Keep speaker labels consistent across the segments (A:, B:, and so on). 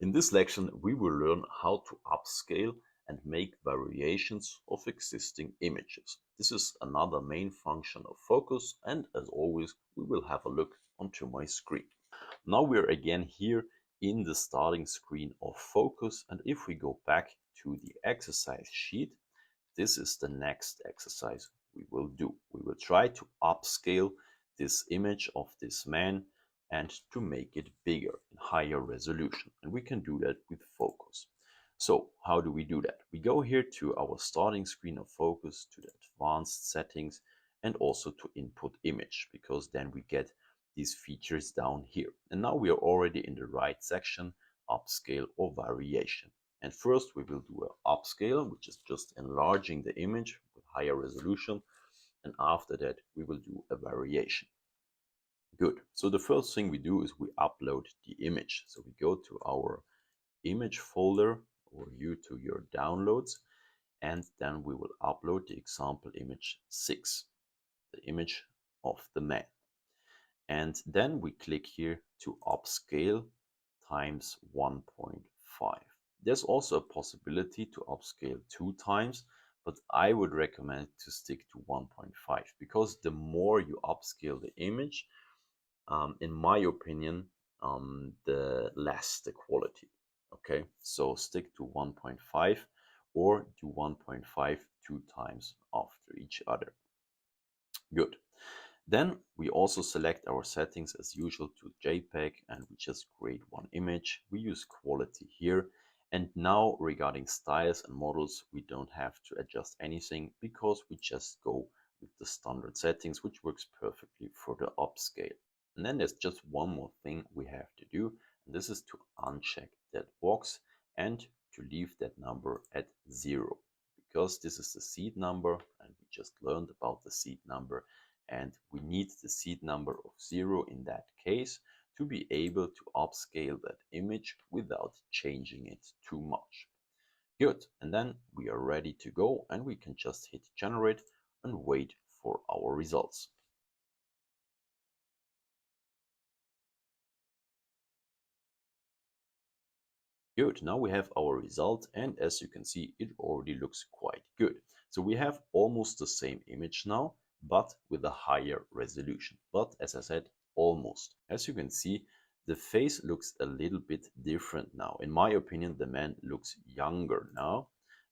A: In this lesson, we will learn how to upscale and make variations of existing images. This is another main function of focus, and as always, we will have a look onto my screen. Now we're again here in the starting screen of focus, and if we go back to the exercise sheet, this is the next exercise we will do. We will try to upscale this image of this man and to make it bigger in higher resolution. And we can do that with focus. So how do we do that? We go here to our starting screen of focus, to the advanced settings, and also to input image, because then we get these features down here. And now we are already in the right section, upscale or variation. And first we will do an upscale, which is just enlarging the image with higher resolution. And after that, we will do a variation. Good. So the first thing we do is we upload the image. So we go to our image folder or you to your downloads, and then we will upload the example image 6, the image of the man. And then we click here to upscale times 1.5. There's also a possibility to upscale 2 times, but I would recommend to stick to 1.5 because the more you upscale the image, in my opinion, the less the quality. Okay, so stick to 1.5 or do 1.5 2 times after each other. Good. Then we also select our settings as usual to JPEG and we just create one image. We use quality here. And now regarding styles and models, we don't have to adjust anything because we just go with the standard settings, which works perfectly for the upscale. And then there's just one more thing we have to do, and this is to uncheck that box and to leave that number at 0, because this is the seed number and we just learned about the seed number, and we need the seed number of 0 in that case to be able to upscale that image without changing it too much. Good, and then we are ready to go and we can just hit generate and wait for our results. Good, now we have our result, and as you can see, it already looks quite good. So we have almost the same image now, but with a higher resolution. But as I said, almost. As you can see, the face looks a little bit different now. In my opinion, the man looks younger now,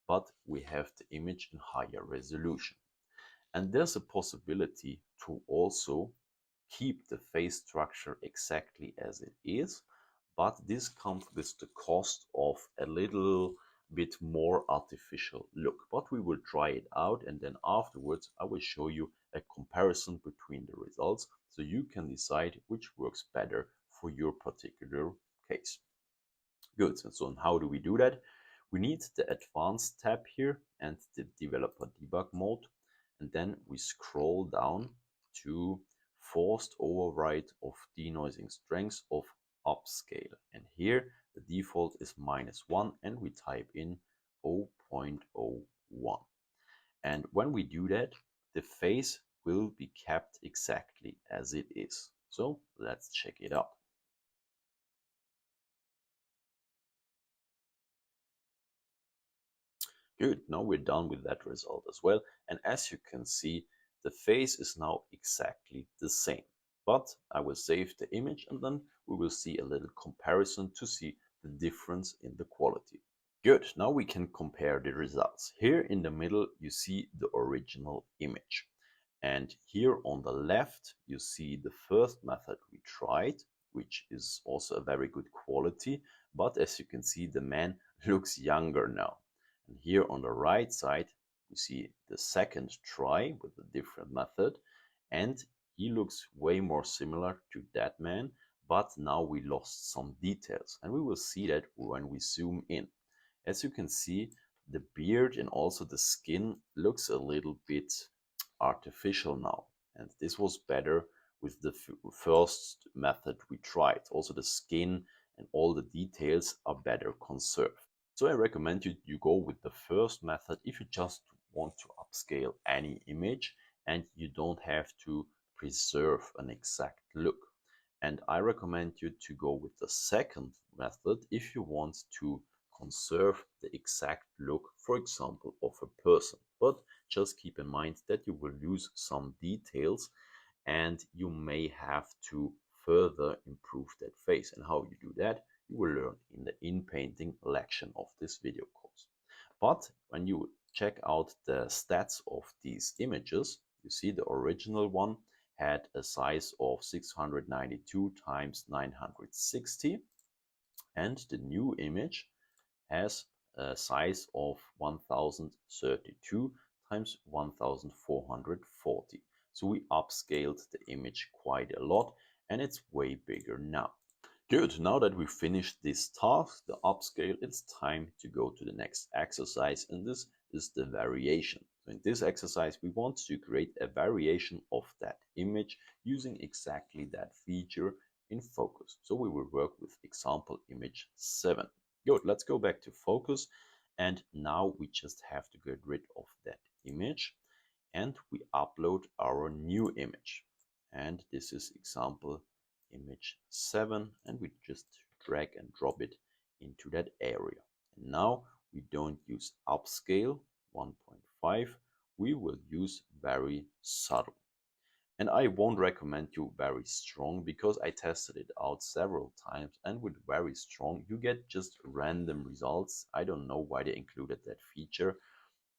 A: but we have the image in higher resolution. And there's a possibility to also keep the face structure exactly as it is, but this comes with the cost of a little bit more artificial look. But we will try it out, and then afterwards I will show you a comparison between the results so you can decide which works better for your particular case. Good, so how do we do that? We need the advanced tab here and the developer debug mode, and then we scroll down to forced override of denoising strength of upscale, and here the default is -1 and we type in 0.01, and when we do that, the face will be kept exactly as it is. So let's check it out. Good, now we're done with that result as well, and as you can see, the face is now exactly the same. But I will save the image and then we will see a little comparison to see the difference in the quality. Good, now we can compare the results. Here in the middle you see the original image. And here on the left you see the first method we tried, which is also a very good quality. But as you can see, the man looks younger now. And here on the right side we see the second try with a different method, and he looks way more similar to that man, but now we lost some details, and we will see that when we zoom in. As you can see, the beard and also the skin looks a little bit artificial now, and this was better with the first method we tried. Also the skin and all the details are better conserved. So I recommend you go with the first method if you just want to upscale any image and you don't have to preserve an exact look. And I recommend you to go with the second method if you want to conserve the exact look, for example, of a person. But just keep in mind that you will lose some details and you may have to further improve that face. And how you do that, you will learn in the in-painting lection of this video course. But when you check out the stats of these images, you see the original one had a size of 692 times 960, and the new image has a size of 1032 times 1440. So we upscaled the image quite a lot and it's way bigger now. Good, now that we've finished this task, the upscale, it's time to go to the next exercise, and this is the variation. So in this exercise, we want to create a variation of that image using exactly that feature in focus. So we will work with example image 7. Good, let's go back to focus, and now we just have to get rid of that image, and we upload our new image. And this is example image 7, and we just drag and drop it into that area. And now we don't use upscale 1.5, we will use very subtle. And I won't recommend you very strong because I tested it out several times, and with very strong you get just random results. I don't know why they included that feature.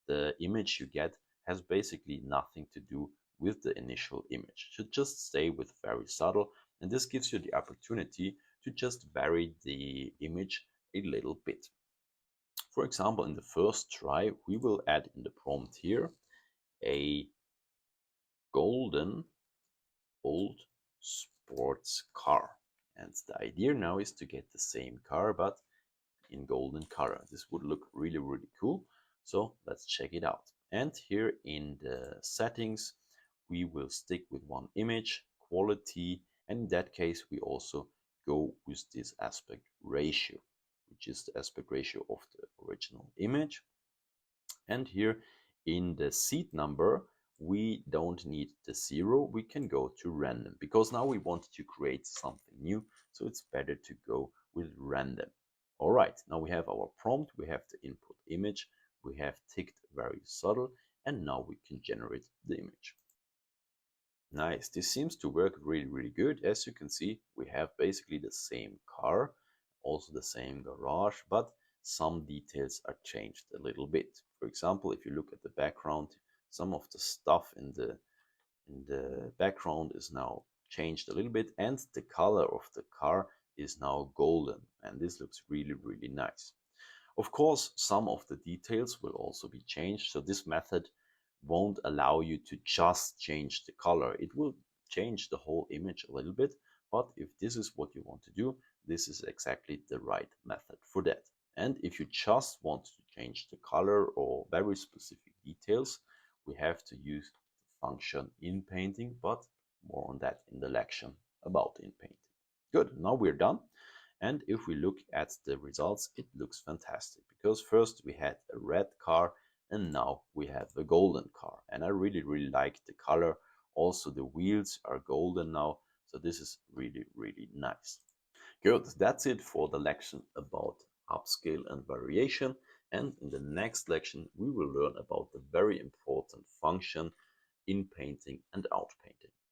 A: The image you get has basically nothing to do with the initial image. Should just stay with very subtle, and this gives you the opportunity to just vary the image a little bit. For example, in the first try, we will add in the prompt here a golden old sports car. And the idea now is to get the same car, but in golden color. This would look really, really cool. So let's check it out. And here in the settings, we will stick with one image, quality, and in that case, we also go with this aspect ratio, which is the aspect ratio of the original image. And here in the seed number, we don't need the 0, we can go to random because now we want to create something new, so it's better to go with random. All right, now we have our prompt, we have the input image, we have ticked very subtle, and now we can generate the image. Nice, this seems to work really, really good. As you can see, we have basically the same car, also the same garage, but some details are changed a little bit. For example, if you look at the background, some of the stuff in the background is now changed a little bit, and the color of the car is now golden, and this looks really, really nice. Of course, some of the details will also be changed, so this method won't allow you to just change the color. It will change the whole image a little bit, but if this is what you want to do, this is exactly the right method for that. And if you just want to change the color or very specific details, we have to use the function in painting, but more on that in the lection about in painting. Good, now we're done. And if we look at the results, it looks fantastic because first we had a red car and now we have a golden car. And I really, really like the color. Also, the wheels are golden now. So this is really, really nice. Good, that's it for the lection about upscale and variation. And in the next lection, we will learn about the very important function in painting and out painting.